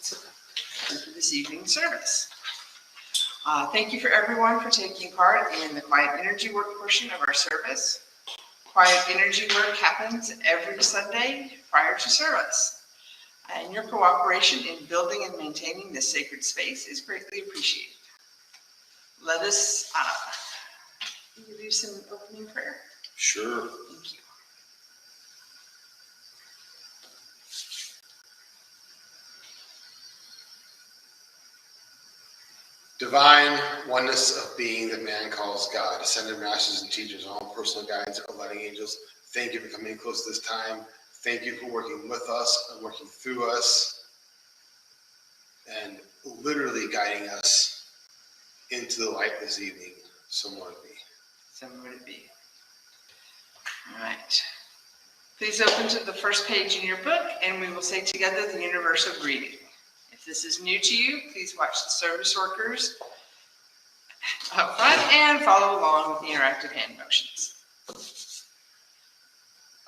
announcements for this evening's service. Thank you for everyone for taking part in the Quiet Energy Work portion of our service. Quiet Energy Work happens every Sunday prior to service, and your cooperation in building and maintaining this sacred space is greatly appreciated. Let us do some opening prayer. Sure. Thank you. Divine oneness of being that man calls God, ascended masters and teachers, all personal guides, our letting angels, thank you for coming close this time. Thank you for working with us and working through us and literally guiding us into the light this evening. So would it be. So would it be. All right. Please open to the first page in your book, and we will say together the universal greeting. If this is new to you, please watch the service workers up front and follow along with the interactive hand motions.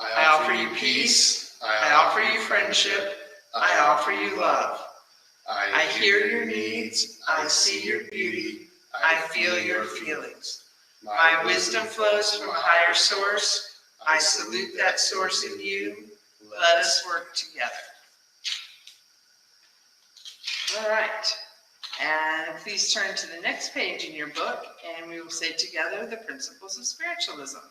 I offer you peace. I offer you friendship. I offer you love. I hear your needs. I see your beauty. I feel your feelings. My wisdom flows from a higher source. I salute that source in you. Let us work together. All right, and please turn to the next page in your book, and we will say together the principles of spiritualism.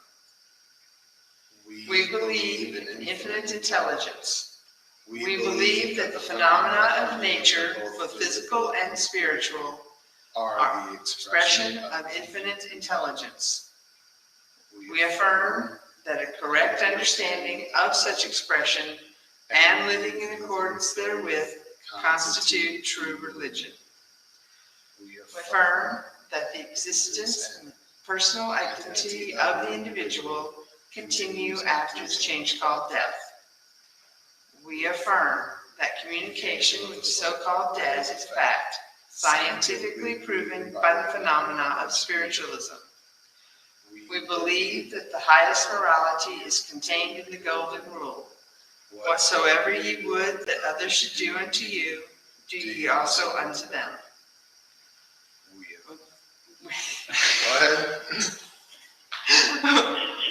We believe in infinite intelligence. We believe that the phenomena of nature, both physical and spiritual, are the expression of infinite intelligence. We affirm that a correct understanding of such expression and living in accordance therewith constitute true religion. We affirm that the existence and personal identity of the individual continue after the change called death. We affirm that communication with the so-called dead is fact, scientifically proven by the phenomena of spiritualism. We believe that the highest morality is contained in the Golden Rule. Whatsoever ye would that others should do unto you, do ye also unto them.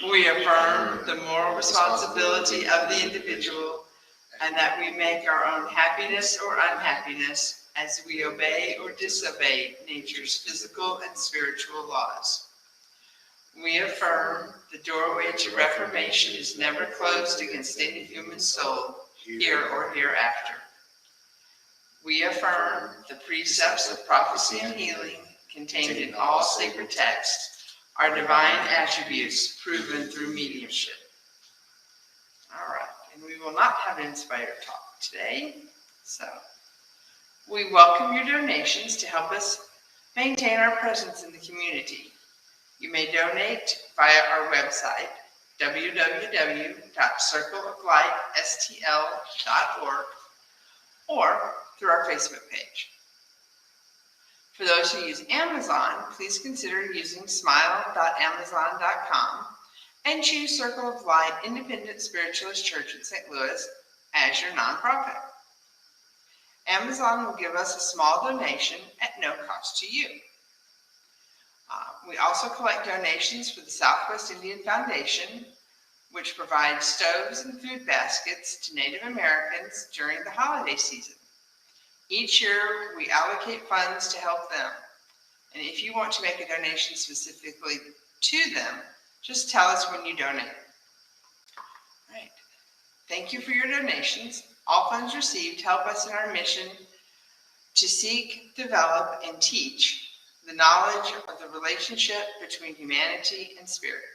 We affirm the moral responsibility of the individual, and that we make our own happiness or unhappiness as we obey or disobey nature's physical and spiritual laws. We affirm the doorway to reformation is never closed against any human soul, here or hereafter. We affirm the precepts of prophecy and healing contained in all sacred texts are divine attributes proven through mediumship. All right, and we will not have an inspired talk today, so we welcome your donations to help us maintain our presence in the community. You may donate via our website, www.circleoflightstl.org, or through our Facebook page. For those who use Amazon, please consider using smile.amazon.com and choose Circle of Light Independent Spiritualist Church in St. Louis as your nonprofit. Amazon will give us a small donation at no cost to you. We also collect donations for the Southwest Indian Foundation, which provides stoves and food baskets to Native Americans during the holiday season. Each year, we allocate funds to help them. And if you want to make a donation specifically to them, just tell us when you donate. All right. Thank you for your donations. All funds received help us in our mission to seek, develop, and teach the knowledge of the relationship between humanity and spirit.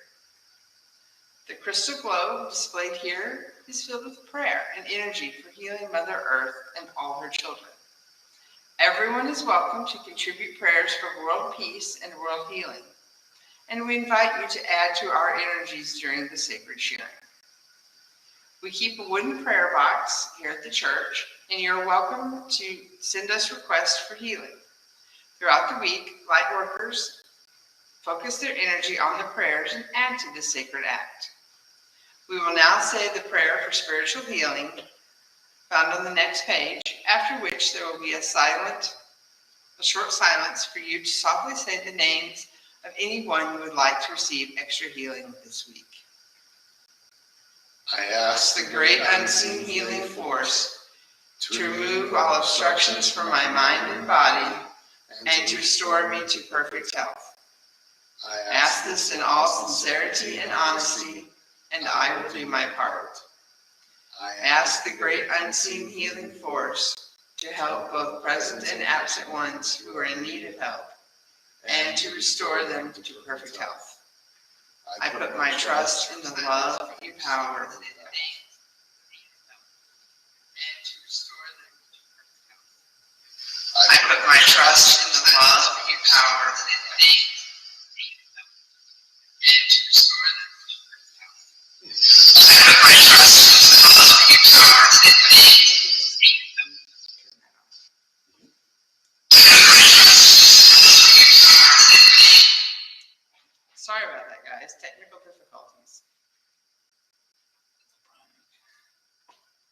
The crystal globe displayed here is filled with prayer and energy for healing Mother Earth and all her children. Everyone is welcome to contribute prayers for world peace and world healing, and we invite you to add to our energies during the sacred sharing. We keep a wooden prayer box here at the church, and you're welcome to send us requests for healing. Throughout the week, light workers focus their energy on the prayers and add to this sacred act. We will now say the prayer for spiritual healing found on the next page, after which there will be a short silence for you to softly say the names of anyone you would like to receive extra healing this week. I ask The great unseen healing force to remove all obstructions from my mind and body and to restore me to perfect health. I ask this in all sincerity and honesty, and I will do my part. I ask the great unseen healing force to help both present and absent ones who are in need of help and to restore them to perfect health. I put my trust in the love you power. I put my trust in the love you power and to restore them to perfect health. I put my trust in the love you power. Sorry about that, guys. Technical difficulties.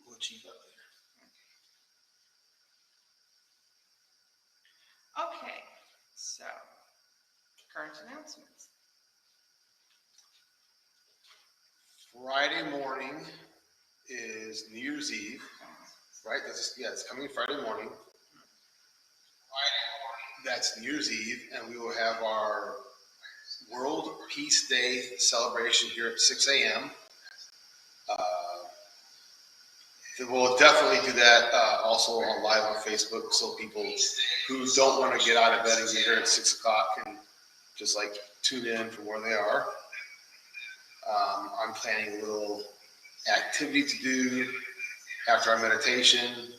We'll achieve that later. Okay, so current announcements. Friday morning is New Year's Eve, right? It's coming Friday morning. That's New Year's Eve, and we will have our World Peace Day celebration here at 6 a.m. We'll definitely do that also on live on Facebook, so people who don't want to get out of bed and get here at 6 o'clock can just like tune in from where they are. I'm planning a little activity to do after our meditation,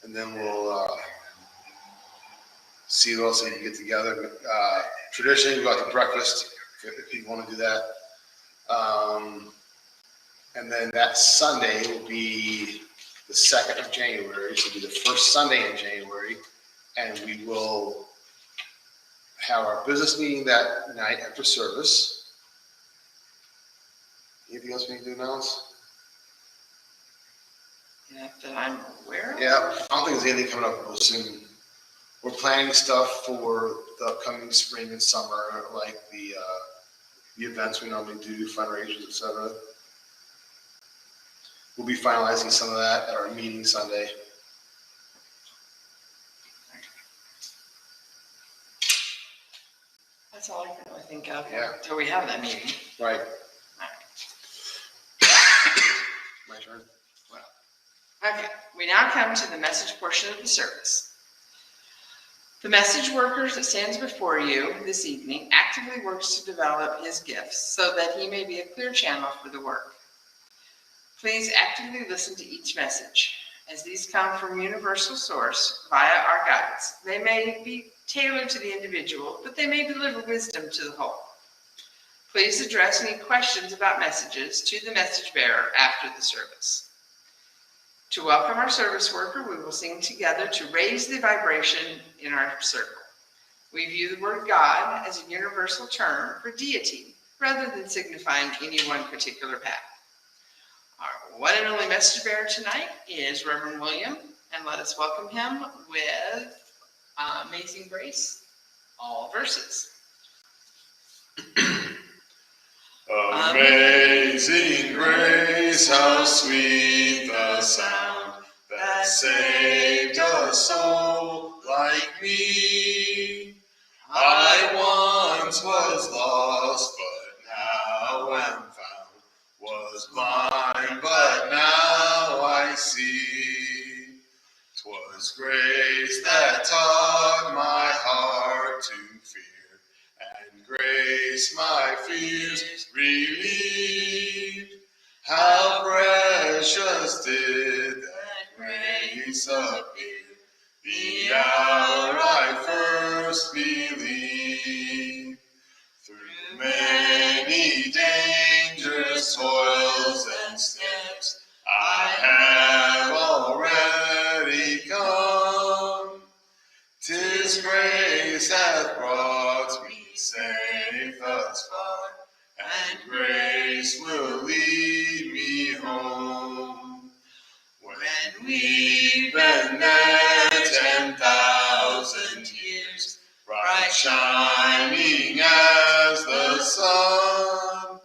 and then we'll see who else we can get together. Traditionally, we go out to breakfast if people want to do that. And then that Sunday will be the 2nd of January, so it'll be the first Sunday in January, and we will have our business meeting that night after service. Anything else we need to announce? Yeah, that I'm aware of. Yeah, I don't think there's anything coming up real soon. We're planning stuff for the upcoming spring and summer, like the events we normally do, fundraisers, etc. We'll be finalizing some of that at our meeting Sunday. That's all I can really think of. Yeah. Till we have that meeting. Right. All right. My turn. Okay, we now come to the message portion of the service. The message worker that stands before you this evening actively works to develop his gifts so that he may be a clear channel for the work. Please actively listen to each message, as these come from universal source via our guides. They may be tailored to the individual, but they may deliver wisdom to the whole. Please address any questions about messages to the message bearer after the service. To welcome our service worker, we will sing together to raise the vibration in our circle. We view the word God as a universal term for deity, rather than signifying any one particular path. Our one and only message bearer tonight is Reverend William, and let us welcome him with Amazing Grace, all verses. Amazing grace, how sweet the sound that saved a soul like me. I once was lost, but now am found. Was blind, but now I see. 'Twas grace that taught my heart to fear, and grace my fears relieved. How precious did that grace appear the hour I first believed. Through many dangerous toils and snares I have already come. 'Tis grace hath brought me safe thus far, and grace will lead me home. When we've been there 10,000 years, bright shining as the sun.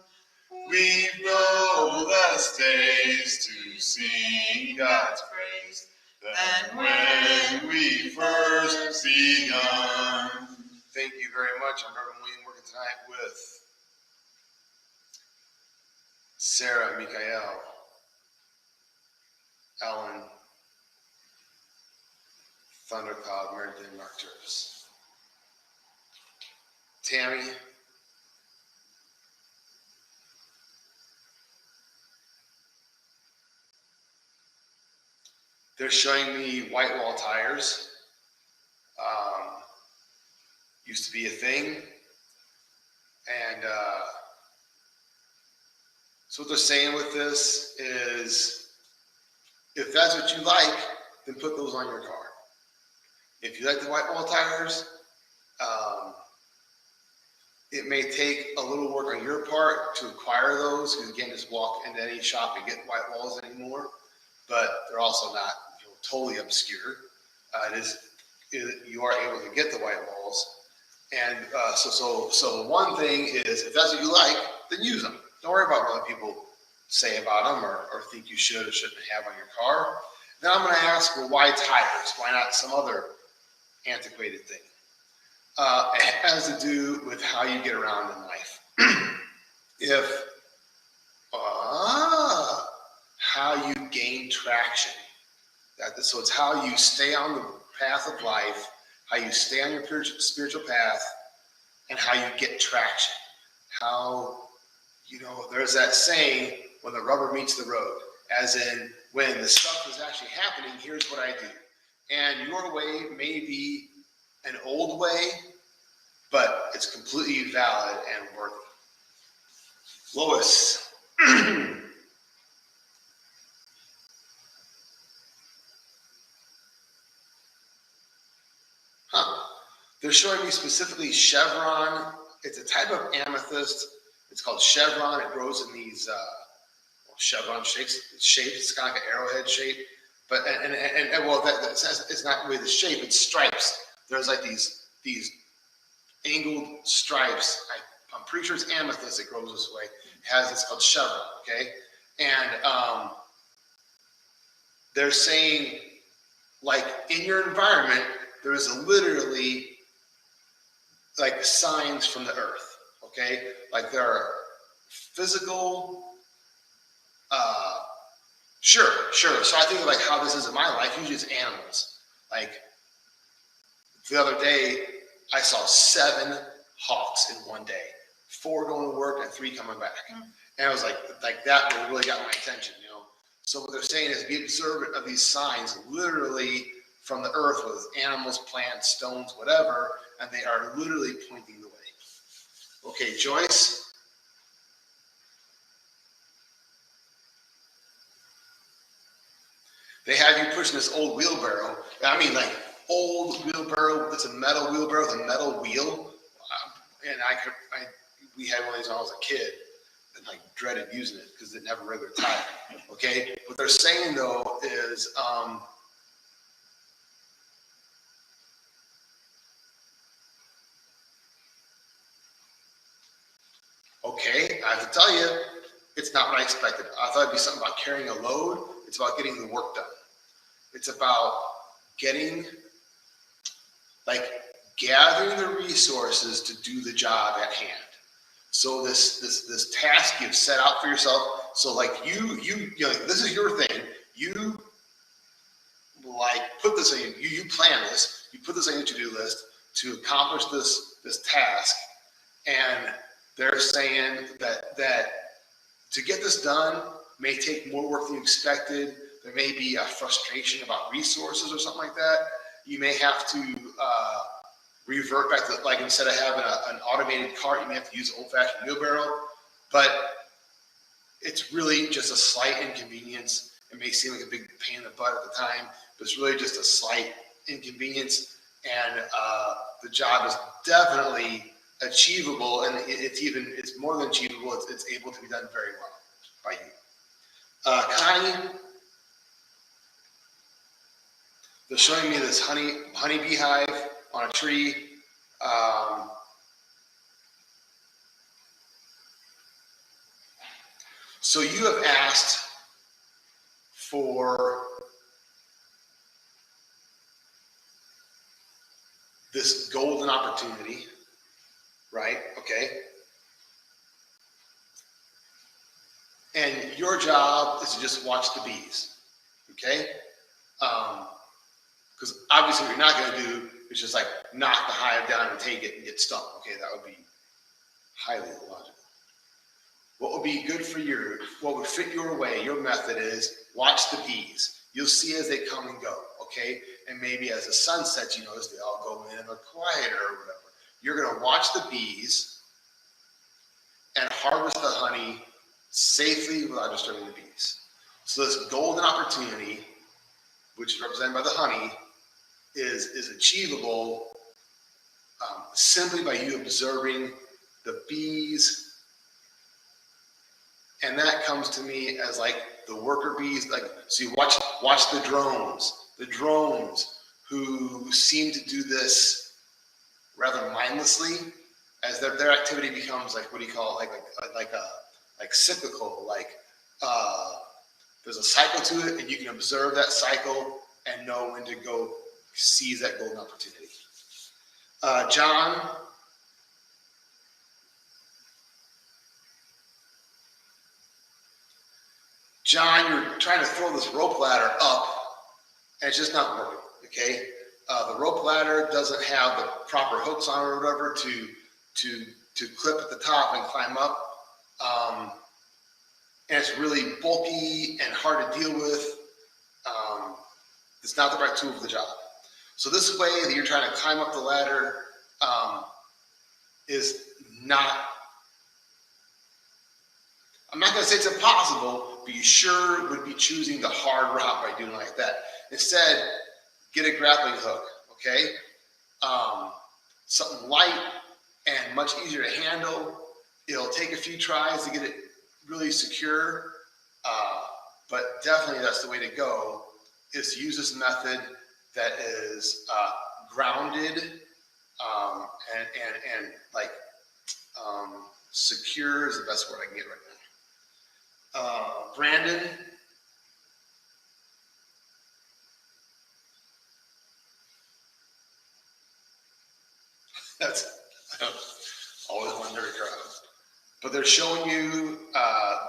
We've no less days to sing God's praise than when we first begun. Thank you very much. I'm Reverend William working tonight with Sarah, Mikael, Ellen, Thundercloud, Meredith, Mark Jervis, Tammy, they're showing me white wall tires. Used to be a thing. And so what they're saying with this is, if that's what you like, then put those on your car. If you like the white wall tires, it may take a little work on your part to acquire those, because you can't just walk into any shop and get white walls anymore. But they're also not, totally obscure. You are able to get the white walls. And so one thing is, if that's what you like, then use them. Don't worry about what other people say about them or think you should or shouldn't have on your car. Then I'm going to ask, well, why tires? Why not some other antiquated thing? It has to do with how you get around in life. How you gain traction. So it's how you stay on the path of life, how you stay on your spiritual path, and how you get traction. How, there's that saying, when the rubber meets the road, as in when the stuff is actually happening, here's what I do. And your way may be an old way, but it's completely valid and worthy. Lois. They're showing me specifically chevron. It's a type of amethyst. It's called chevron. It grows in these chevron shapes. It's kind of like an arrowhead shape. But it's not really the shape. It's stripes. There's like these angled stripes. I'm pretty sure it's amethyst that grows this way. It's called chevron. Okay, and they're saying, like, in your environment, there is literally like signs from the earth, okay? Like there are physical, sure. So I think of like how this is in my life, usually it's animals. Like the other day, I saw 7 hawks in one day, 4 going to work and 3 coming back. And I was like that really got my attention, So what they're saying is be observant of these signs, literally from the earth with animals, plants, stones, whatever, and they are literally pointing the way. Okay, Joyce. They have you pushing this old wheelbarrow. I mean, like old wheelbarrow. It's a metal wheelbarrow with a metal wheel. And we had one of these when I was a kid, and I dreaded using it because it didn't have a regular tire. Okay, what they're saying though is, okay, I have to tell you, it's not what I expected. I thought it'd be something about carrying a load. It's about getting the work done. It's about gathering the resources to do the job at hand. So this task you've set out for yourself. So like you this is your thing. You like put this in. You plan this. You put this on your to-do list to accomplish this task, and they're saying that to get this done may take more work than you expected. There may be a frustration about resources or something like that. You may have to revert back to, like, instead of having an automated cart, you may have to use an old-fashioned wheelbarrow. But it's really just a slight inconvenience. It may seem like a big pain in the butt at the time, but it's really just a slight inconvenience. And the job is definitely achievable, and it's more than achievable. It's able to be done very well by you. Connie, they're showing me this honey beehive on a tree. So you have asked for this golden opportunity, right? Okay. And your job is to just watch the bees, okay? Because obviously what you're not going to do is just like knock the hive down and take it and get stung, okay? That would be highly illogical. What would be good for you, what would fit your way, your method is watch the bees. You'll see as they come and go, okay? And maybe as the sun sets, you notice they all go in and they're quieter or whatever. You're going to watch the bees and harvest the honey safely without disturbing the bees. So this golden opportunity, which is represented by the honey, is achievable simply by you observing the bees. And that comes to me as like the worker bees. Like, so you watch the drones who seem to do this rather mindlessly, as their activity becomes like, what do you call it? Like cyclical, there's a cycle to it, and you can observe that cycle and know when to go seize that golden opportunity. John, you're trying to throw this rope ladder up, and it's just not working, okay? The rope ladder doesn't have the proper hooks on it or whatever to clip at the top and climb up. And it's really bulky and hard to deal with. It's not the right tool for the job. So this way that you're trying to climb up the ladder is not, I'm not going to say it's impossible, but you sure would be choosing the hard route by doing like that. Instead, get a grappling hook, okay? Something light and much easier to handle. It'll take a few tries to get it really secure, but definitely that's the way to go, is to use this method that is grounded and like secure is the best word I can get right now. Brandon. That's, I don't always wonder to crowd. But they're showing you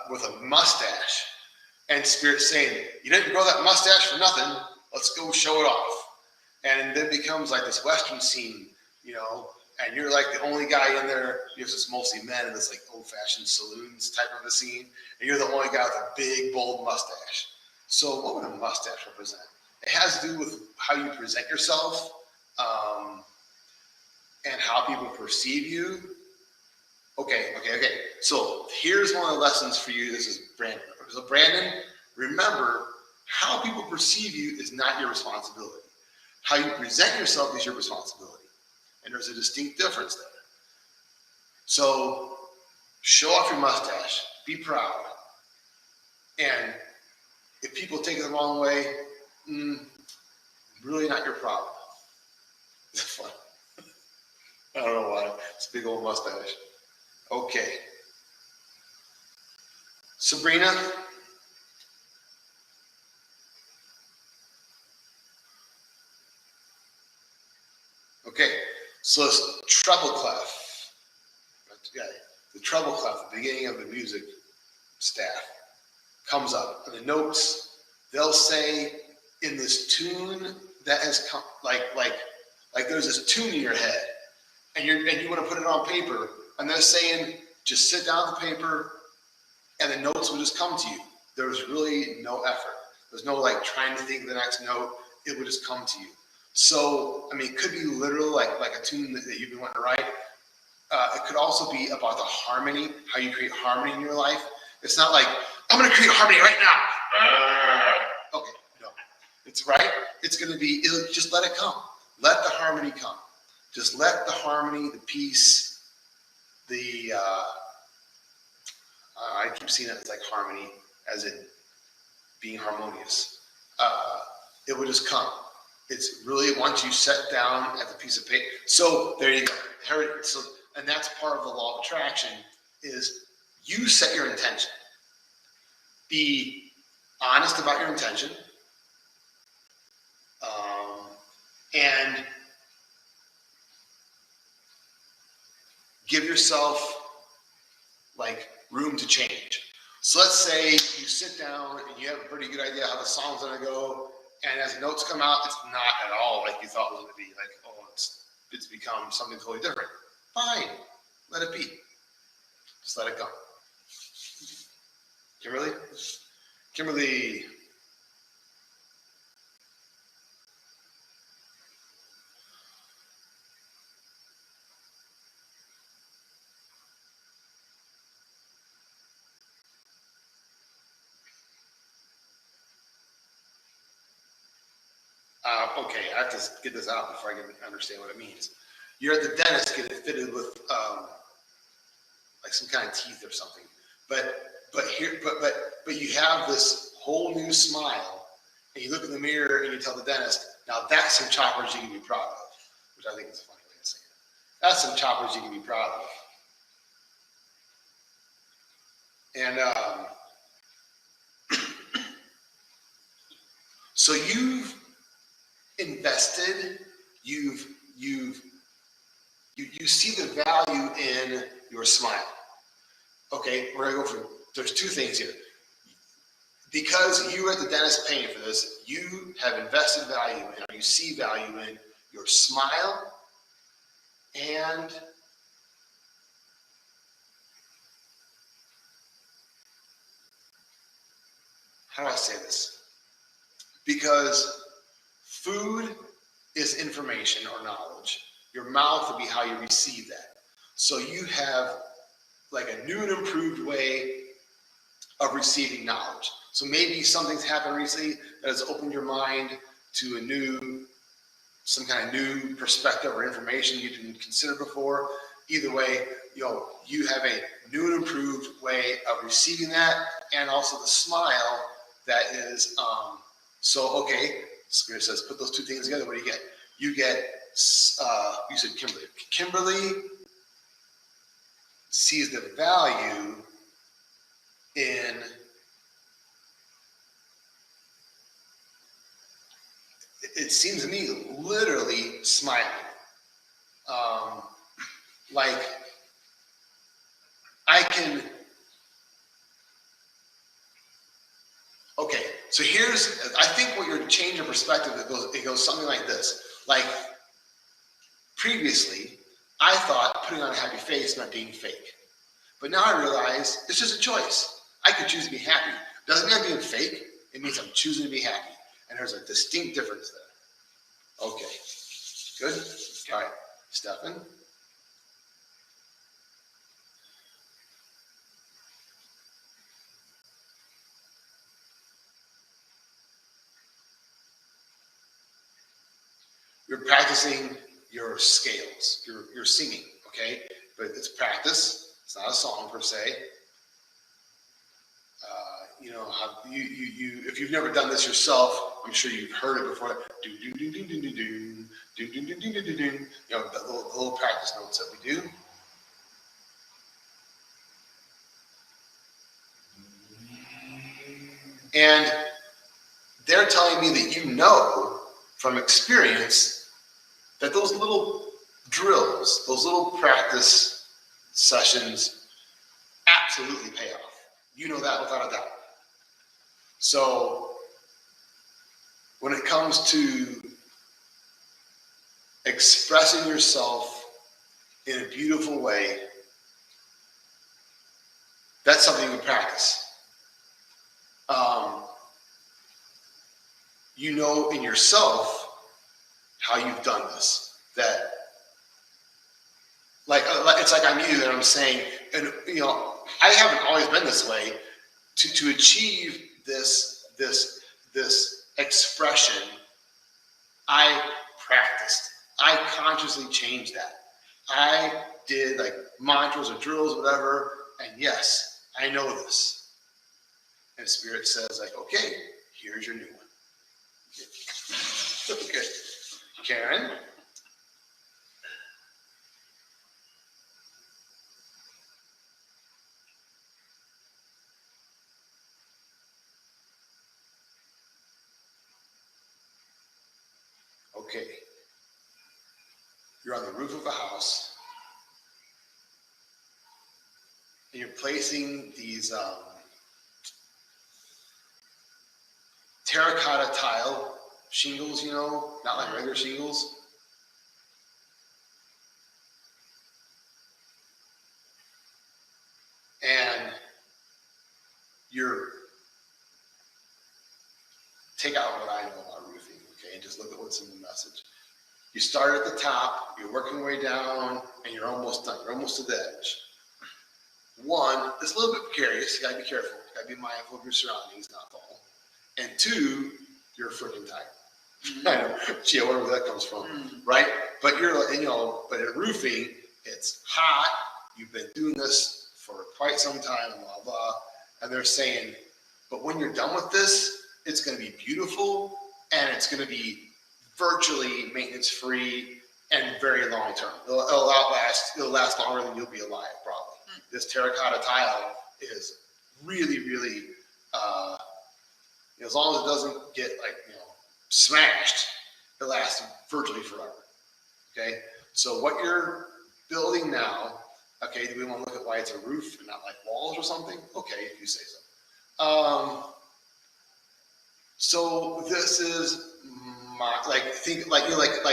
with a mustache, and Spirit saying, you didn't grow that mustache for nothing, let's go show it off. And then it becomes like this Western scene, you know, and you're like the only guy in there, because it's mostly men in this like old-fashioned saloons type of a scene, and you're the only guy with a big, bold mustache. So what would a mustache represent? It has to do with how you present yourself, and how people perceive you. Okay. So here's one of the lessons for you. This is Brandon. So Brandon, remember, how people perceive you is not your responsibility. How you present yourself is your responsibility. And there's a distinct difference there. So show off your mustache. Be proud. And if people take it the wrong way, really not your problem. It's fun. I don't know why. It's a big old mustache. Okay. Sabrina. Okay. So it's treble clef. Yeah, the treble clef, the beginning of the music staff, comes up. And the notes, they'll say in this tune that has come, like there's this tune in your head. And you want to put it on paper, and they're saying, just sit down with the paper, and the notes will just come to you. There's really no effort. There's no like trying to think of the next note. It will just come to you. So, I mean, it could be literal, like a tune that you've been wanting to write. It could also be about the harmony, how you create harmony in your life. It's not like, I'm going to create harmony right now. Okay, no. It's right. It's going to be, just let it come. Let the harmony come. Just let the harmony, the peace, I keep seeing it as like harmony, as in being harmonious. It will just come. It's really once you set down at the piece of paper. So there you go. So, and that's part of the law of attraction is you set your intention. Be honest about your intention. And give yourself like room to change. So let's say you sit down and you have a pretty good idea how the song's gonna go, and as notes come out, it's not at all like you thought it was gonna be. Like, oh, it's become something totally different. Fine, let it be. Just let it go. Kimberly. Okay, I have to get this out before I can understand what it means. You're at the dentist getting fitted with like some kind of teeth or something, but you have this whole new smile, and you look in the mirror and you tell the dentist, now that's some choppers you can be proud of, which I think is a funny way of saying it. That's some choppers you can be proud of. And so you've invested, you see the value in your smile. Okay, we're gonna go through, there's two things here. Because you are at the dentist paying for this, you have invested value in, or you see value in your smile and how do I say this? Because food is information or knowledge. Your mouth will be how you receive that. So you have like a new and improved way of receiving knowledge. So maybe something's happened recently that has opened your mind to some kind of new perspective or information you didn't consider before. Either way, you have a new and improved way of receiving that, and also the smile that is, so okay, Spirit says, put those two things together, what do you get? You get, you said Kimberly. Kimberly sees the value in it seems to me literally smiling. Like I can, okay, so I think what your change of perspective, it goes something like this. Like previously, I thought putting on a happy face meant being fake. But now I realize it's just a choice. I could choose to be happy. Doesn't mean I'm being fake. It means I'm choosing to be happy. And there's a distinct difference there. Okay, good. All right, Stefan. You're practicing your scales. You're singing, okay? But it's practice. It's not a song per se. If you've never done this yourself, I'm sure you've heard it before. Do do do do do do do do do do do do do. The little practice notes that we do. And they're telling me that from experience that those little drills, those little practice sessions absolutely pay off. You know that without a doubt. So when it comes to expressing yourself in a beautiful way, that's something you practice. You know in yourself how you've done this. That, it's like I'm you and I'm saying, and I haven't always been this way. To achieve this expression, I practiced. I consciously changed that. I did like mantras or drills, whatever, and yes, I know this. And Spirit says, like, okay, here's your new one. Okay. Karen? Okay. You're on the roof of a house, and you're placing these terracotta tile shingles, not like regular shingles. And you're, take out what I know about roofing, okay, and just look at what's in the message. You start at the top, you're working your way down, and you're almost done. You're almost to the edge. One, it's a little bit precarious. You gotta be careful. You gotta be mindful of your surroundings, not fall. And two, you're freaking tired. I know. Gee, I wonder where that comes from, right? But but in roofing, it's hot. You've been doing this for quite some time, blah, blah. And they're saying, but when you're done with this, it's going to be beautiful, and it's going to be virtually maintenance-free and very long-term. It'll last longer than you'll be alive, probably. This terracotta tile is really, really, as long as it doesn't get smashed, it lasts virtually forever. Okay, so what you're building now, okay, do we want to look at why it's a roof and not like walls or something? Okay, if you say so. So this is my, like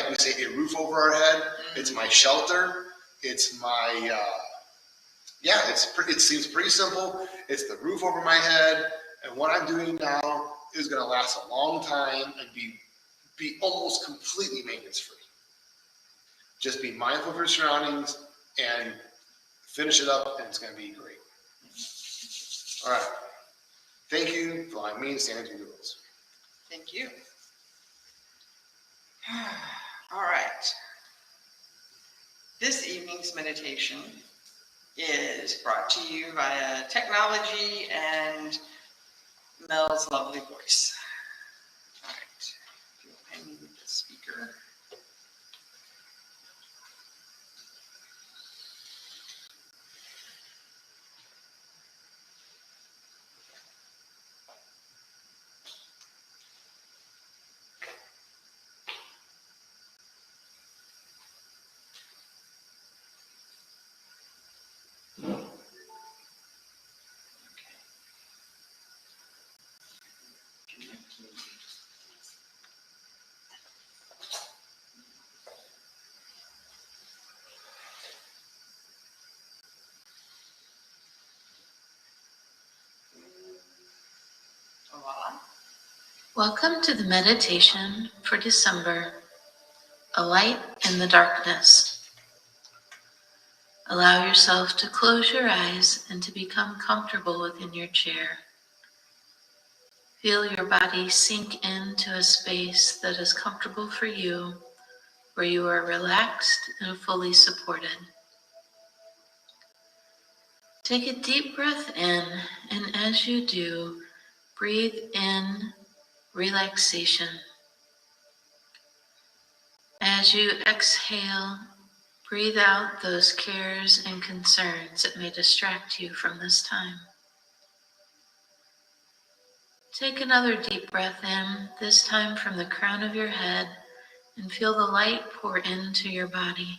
we say, a roof over our head. It's my shelter. It's my, it seems pretty simple. It's the roof over my head. And what I'm doing now is going to last a long time and be almost completely maintenance free. Just be mindful of your surroundings and finish it up, and it's going to be great. All right. Thank you for allowing me to stand in your rules. Thank you. All right. This evening's meditation is brought to you via technology and Mel's lovely voice. All right. If you'll hand me the speaker. Welcome to the meditation for December, A Light in the Darkness. Allow yourself to close your eyes and to become comfortable within your chair. Feel your body sink into a space that is comfortable for you, where you are relaxed and fully supported. Take a deep breath in, and as you do, breathe in relaxation. As you exhale, breathe out those cares and concerns that may distract you from this time. Take another deep breath in, this time from the crown of your head, and feel the light pour into your body.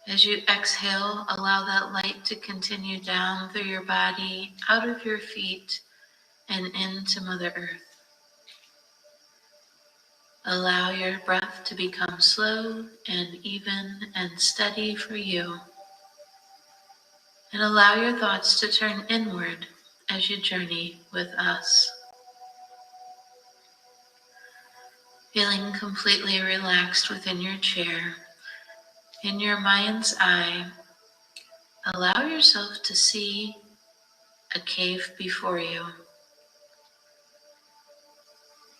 As you exhale, allow that light to continue down through your body, out of your feet, and into Mother Earth. Allow your breath to become slow and even and steady for you. And allow your thoughts to turn inward as you journey with us. Feeling completely relaxed within your chair, in your mind's eye, allow yourself to see a cave before you.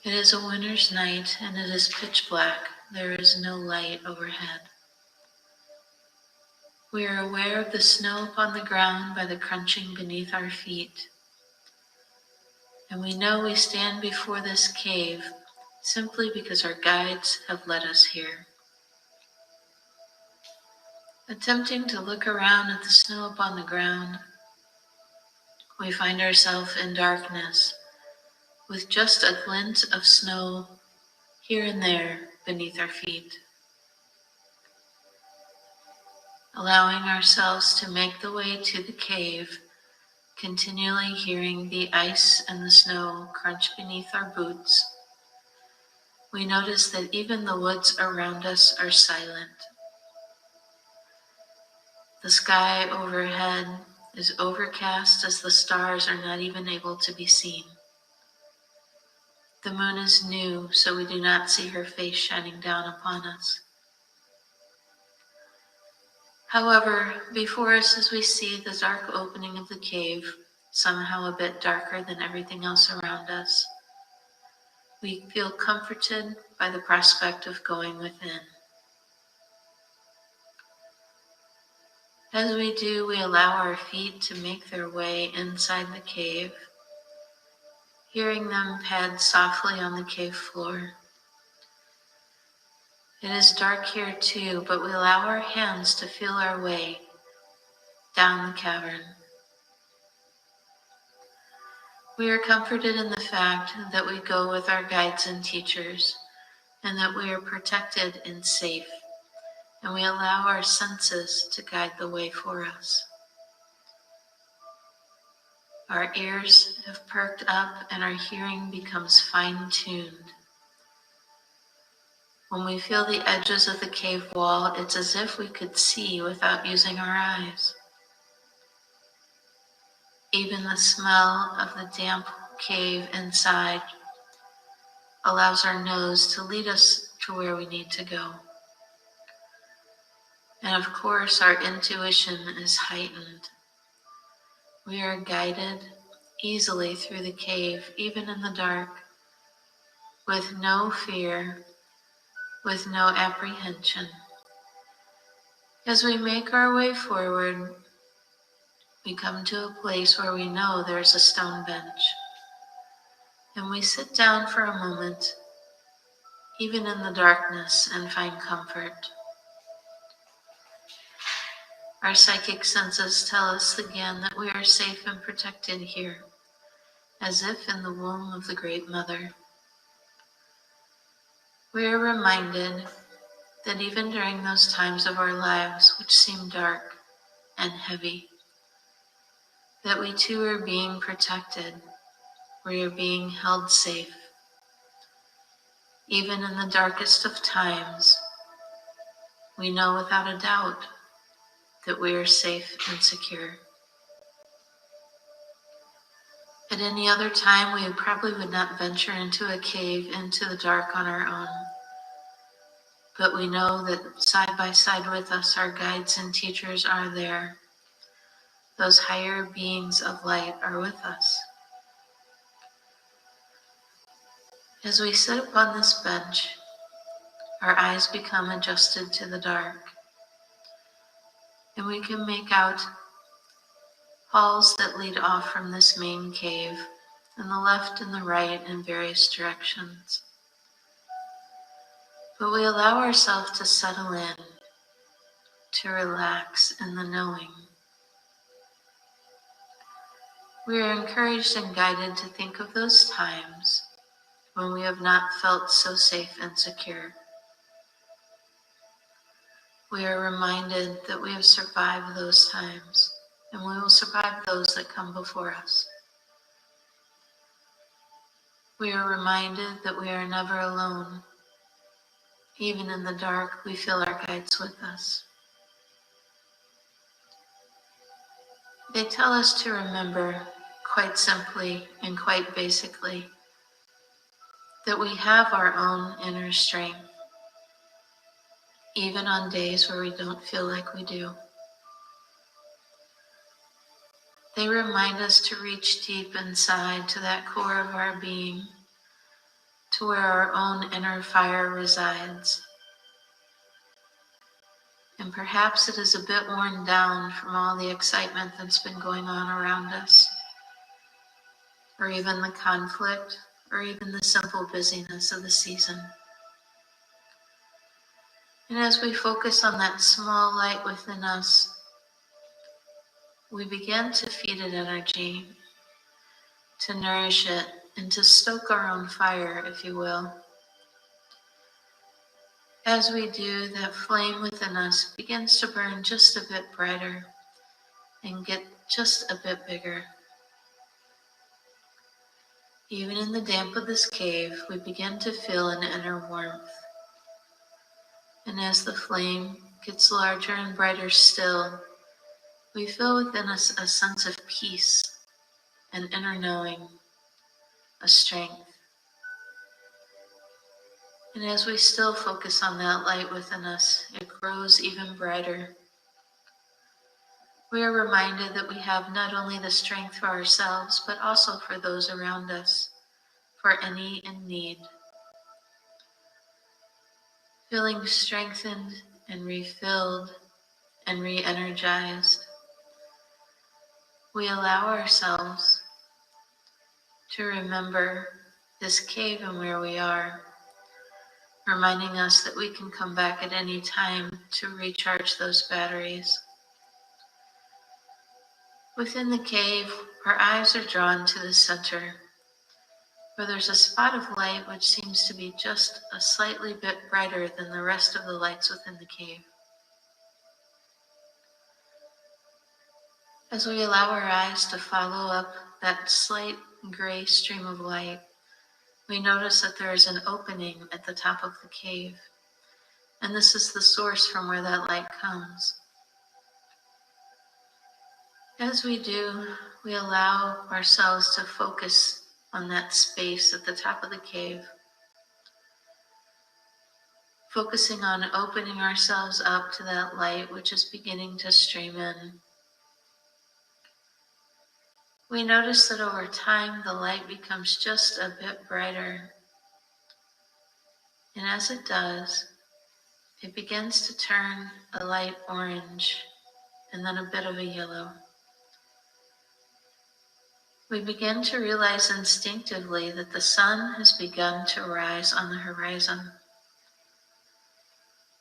It is a winter's night and it is pitch black. There is no light overhead. We are aware of the snow upon the ground by the crunching beneath our feet. And we know we stand before this cave simply because our guides have led us here. Attempting to look around at the snow upon the ground, we find ourselves in darkness, with just a glint of snow here and there beneath our feet. Allowing ourselves to make the way to the cave, continually hearing the ice and the snow crunch beneath our boots, we notice that even the woods around us are silent. The sky overhead is overcast as the stars are not even able to be seen. The moon is new, so we do not see her face shining down upon us. However, before us as we see the dark opening of the cave, somehow a bit darker than everything else around us, we feel comforted by the prospect of going within. As we do, we allow our feet to make their way inside the cave, hearing them pad softly on the cave floor. It is dark here too, but we allow our hands to feel our way down the cavern. We are comforted in the fact that we go with our guides and teachers, and that we are protected and safe, and we allow our senses to guide the way for us. Our ears have perked up and our hearing becomes fine-tuned. When we feel the edges of the cave wall, it's as if we could see without using our eyes. Even the smell of the damp cave inside allows our nose to lead us to where we need to go. And of course, our intuition is heightened. We are guided easily through the cave, even in the dark, with no fear, with no apprehension. As we make our way forward, we come to a place where we know there's a stone bench, and we sit down for a moment, even in the darkness, and find comfort. Our psychic senses tell us again that we are safe and protected here, as if in the womb of the Great Mother. We are reminded that even during those times of our lives which seem dark and heavy, that we too are being protected, we are being held safe. Even in the darkest of times, we know without a doubt that we are safe and secure. At any other time, we probably would not venture into a cave, into the dark on our own. But we know that side by side with us, our guides and teachers are there. Those higher beings of light are with us. As we sit upon this bench, our eyes become adjusted to the dark, and we can make out halls that lead off from this main cave, and the left and the right in various directions. But we allow ourselves to settle in, to relax in the knowing. We are encouraged and guided to think of those times when we have not felt so safe and secure. We are reminded that we have survived those times, and we will survive those that come before us. We are reminded that we are never alone. Even in the dark, we feel our guides with us. They tell us to remember, quite simply and quite basically, that we have our own inner strength, even on days where we don't feel like we do. They remind us to reach deep inside to that core of our being, to where our own inner fire resides. And perhaps it is a bit worn down from all the excitement that's been going on around us, or even the conflict or even the simple busyness of the season. And as we focus on that small light within us, we begin to feed it energy, to nourish it, and to stoke our own fire, if you will. As we do, that flame within us begins to burn just a bit brighter and get just a bit bigger. Even in the damp of this cave, we begin to feel an inner warmth. And as the flame gets larger and brighter still, we feel within us a sense of peace, an inner knowing, a strength. And as we still focus on that light within us, it grows even brighter. We are reminded that we have not only the strength for ourselves, but also for those around us, for any in need. Feeling strengthened and refilled and re-energized, we allow ourselves to remember this cave and where we are, reminding us that we can come back at any time to recharge those batteries. Within the cave, our eyes are drawn to the center, where there's a spot of light which seems to be just a slightly bit brighter than the rest of the lights within the cave. As we allow our eyes to follow up that slight gray stream of light, we notice that there is an opening at the top of the cave, and this is the source from where that light comes. As we do, we allow ourselves to focus on that space at the top of the cave, focusing on opening ourselves up to that light which is beginning to stream in. We notice that over time the light becomes just a bit brighter, and as it does, it begins to turn a light orange and then a bit of a yellow. We begin to realize instinctively that the sun has begun to rise on the horizon.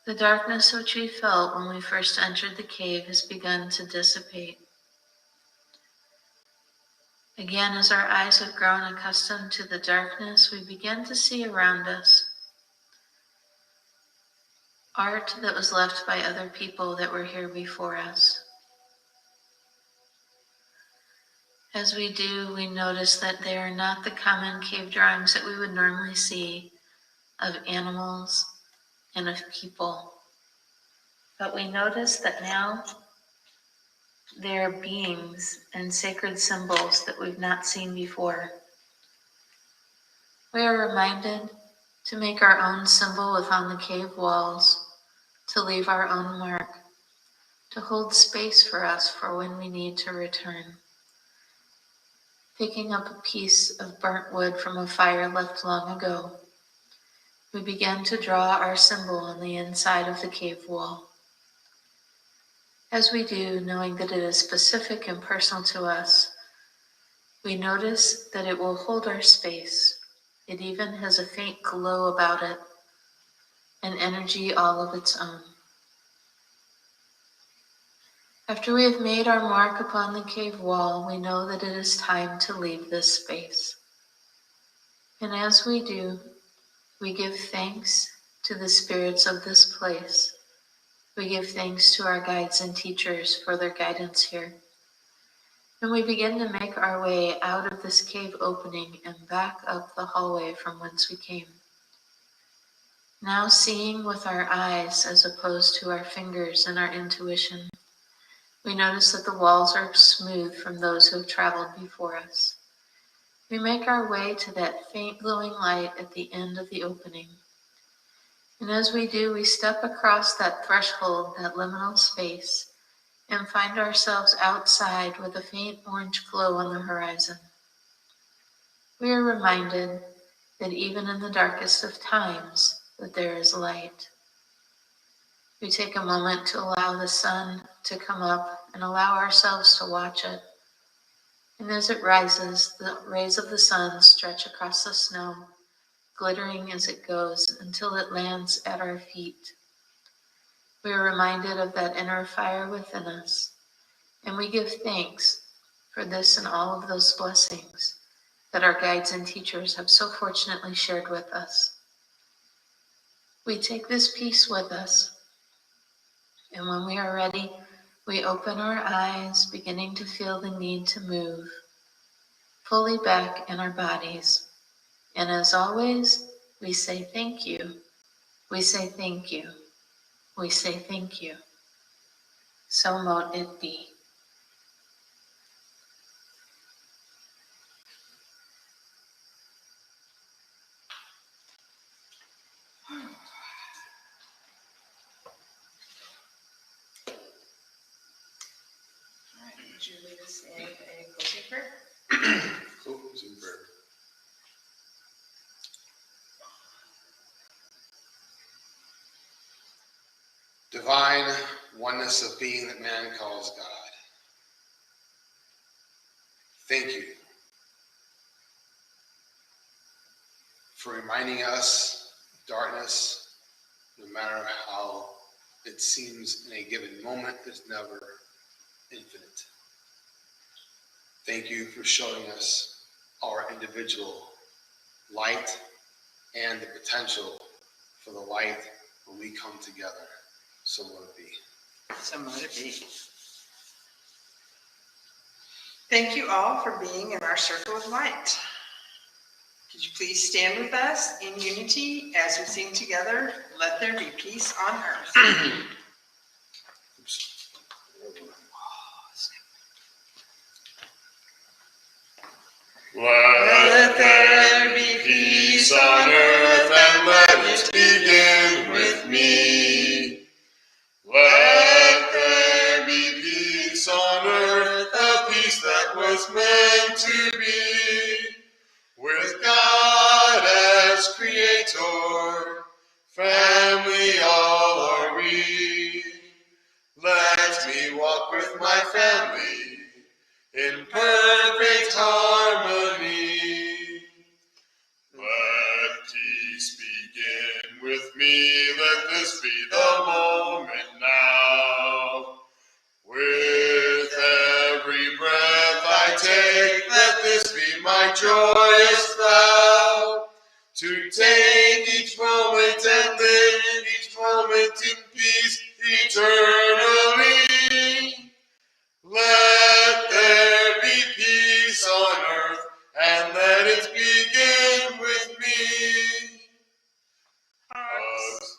The darkness which we felt when we first entered the cave has begun to dissipate. Again, as our eyes have grown accustomed to the darkness, we begin to see around us art that was left by other people that were here before us. As we do, we notice that they are not the common cave drawings that we would normally see of animals and of people. But we notice that now they are beings and sacred symbols that we've not seen before. We are reminded to make our own symbol within the cave walls, to leave our own mark, to hold space for us for when we need to return. Picking up a piece of burnt wood from a fire left long ago, we begin to draw our symbol on the inside of the cave wall. As we do, knowing that it is specific and personal to us, we notice that it will hold our space. It even has a faint glow about it, an energy all of its own. After we have made our mark upon the cave wall, we know that it is time to leave this space. And as we do, we give thanks to the spirits of this place. We give thanks to our guides and teachers for their guidance here. And we begin to make our way out of this cave opening and back up the hallway from whence we came. Now seeing with our eyes as opposed to our fingers and our intuition, we notice that the walls are smooth from those who have traveled before us. We make our way to that faint glowing light at the end of the opening. And as we do, we step across that threshold, that liminal space, and find ourselves outside with a faint orange glow on the horizon. We are reminded that even in the darkest of times, that there is light. We take a moment to allow the sun to come up and allow ourselves to watch it. And as it rises, the rays of the sun stretch across the snow, glittering as it goes until it lands at our feet. We are reminded of that inner fire within us, and we give thanks for this and all of those blessings that our guides and teachers have so fortunately shared with us. We take this peace with us, and when we are ready, we open our eyes, beginning to feel the need to move fully back in our bodies. And as always, we say thank you. We say thank you. We say thank you. So mote it be. All right, would you lead us in a closing prayer? Closing prayer. Divine oneness of being that man calls God. Thank you for reminding us darkness, no matter how it seems in a given moment, is never infinite. Thank you for showing us our individual light and the potential for the light when we come together. So let it be. So mote it be. Thank you all for being in our circle of light. Could you please stand with us in unity as we sing together, "Let There Be Peace on Earth." Let there be peace on earth, and let it begin with me. Let there be peace on earth, a peace that was meant to be. With God as creator, family all are we. Let me walk with my family in perfect harmony. Let peace begin with me, let this be the moment now. With every breath I take, let this be my joyous vow. To take each moment and live each moment in peace eternally. Let there be peace on earth, and let it begin with me. Hugs.